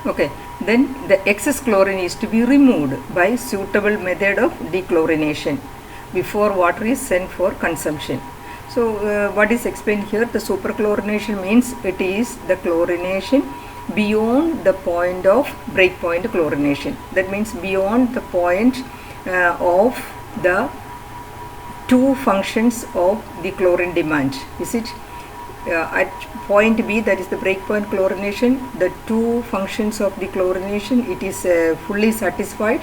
Okay, then the excess chlorine is to be removed by suitable method of dechlorination before water is sent for consumption. So what is explained here, the superchlorination means it is the chlorination beyond the point of breakpoint chlorination. That means beyond the point of the two functions of the chlorine demand. Is it at point B, that is the breakpoint chlorination, the two functions of the chlorination, it is fully satisfied,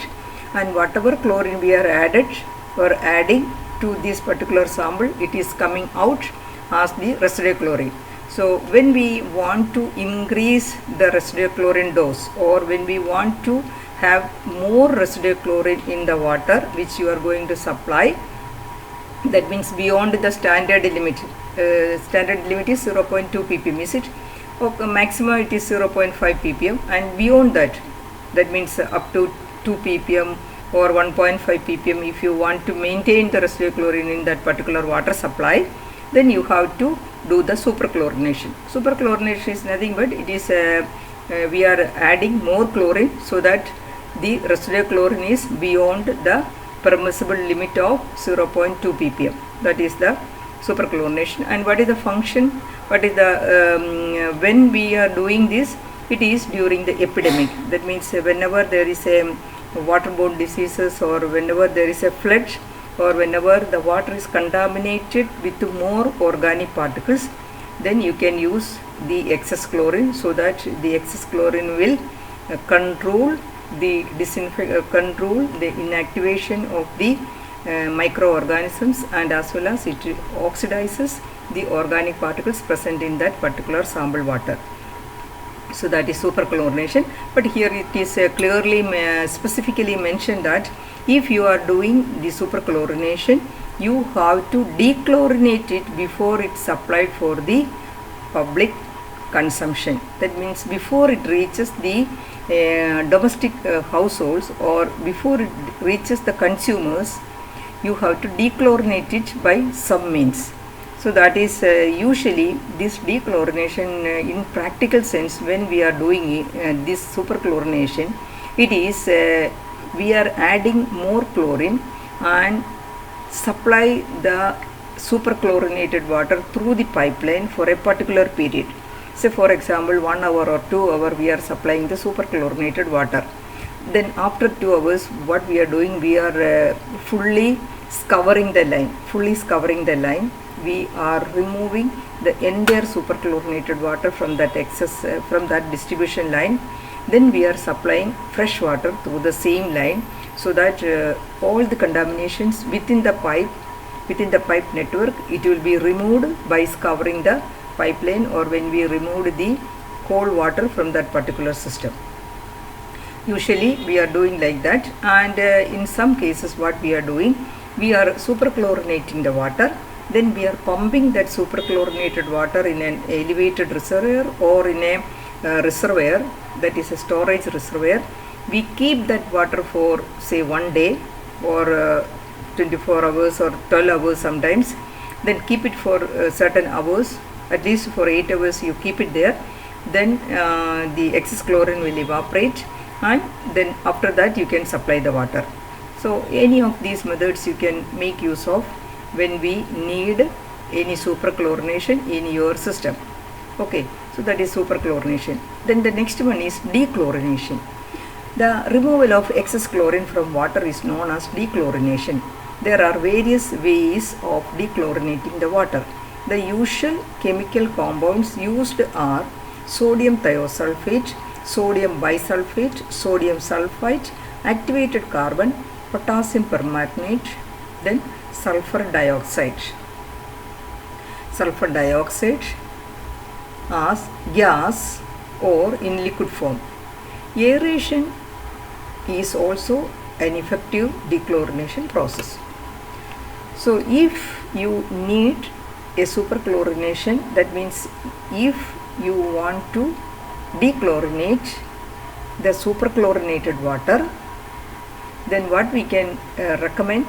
and whatever chlorine we are adding to this particular sample, it is coming out as the residual chlorine. So when we want to increase the residual chlorine dose, or when we want to have more residual chlorine in the water which you are going to supply, that means beyond the standard limit. Standard limit is 0.2 ppm, is it? Okay, maximum it is 0.5 ppm, and beyond that, that means up to 2 ppm or 1.5 ppm, if you want to maintain the residual chlorine in that particular water supply, then you have to do the superchlorination. Superchlorination is nothing but it is we are adding more chlorine so that the residual chlorine is beyond the permissible limit of 0.2 ppm. That is the superchlorination. And what is the function? What is the when we are doing this? It is during the epidemic. That means whenever there is a waterborne diseases, or whenever there is a flood, or whenever the water is contaminated with more organic particles, then you can use the excess chlorine, so that the excess chlorine will control the control the inactivation of the microorganisms, and as well as it oxidizes the organic particles present in that particular sample water. So that is superchlorination. But here it is clearly specifically mentioned that if you are doing the superchlorination, you have to dechlorinate it before it's supplied for the public consumption. That means before it reaches the domestic households, or before it reaches the consumers, you have to dechlorinate it by some means. So that is usually this dechlorination in practical sense, when we are doing this superchlorination, it is we are adding more chlorine and supply the superchlorinated water through the pipeline for a particular period. Say for example 1 hour or 2 hours we are supplying the superchlorinated water. Then after 2 hours what we are doing, we are fully scouring the line. We are removing the entire superchlorinated water from that excess from that distribution line. Then we are supplying fresh water through the same line, so that all the contaminations within the pipe network, it will be removed by scouring the pipeline, or when we removed the cold water from that particular system. Usually we are doing like that, and in some cases what we are doing, we are superchlorinating the water. Then we are pumping that superchlorinated water in an elevated reservoir, or in a reservoir, that is a storage reservoir. We keep that water for say 1 day, or 24 hours or 12 hours sometimes. Then keep it for certain hours, at least for 8 hours you keep it there. Then the excess chlorine will evaporate, and then after that you can supply the water. So any of these methods you can make use of when we need any superchlorination in your system. Okay, so that is superchlorination. Then the next one is dechlorination. The removal of excess chlorine from water is known as dechlorination. There are various ways of dechlorinating the water. The usual chemical compounds used are sodium thiosulfate, sodium bisulfate, sodium sulfite, activated carbon, potassium permanganate, then sulfur dioxide. Sulfur dioxide as gas or in liquid form. Aeration is also an effective dechlorination process. So if you need a superchlorination, that means if you want to dechlorinate the superchlorinated water, then what we can recommend,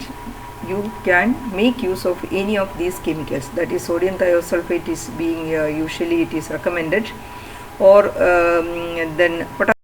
you can make use of any of these chemicals. That is sodium thiosulfate is being usually it is recommended, or then potassium